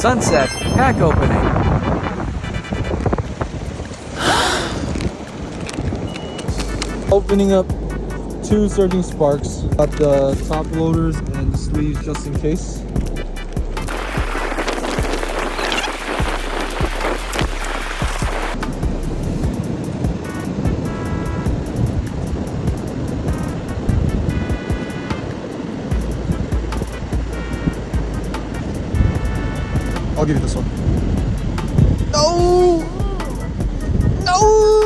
sunset pack opening. Opening up 2 surging sparks. Got the top loaders and the sleeves just in case. I'll give you this one. No! No!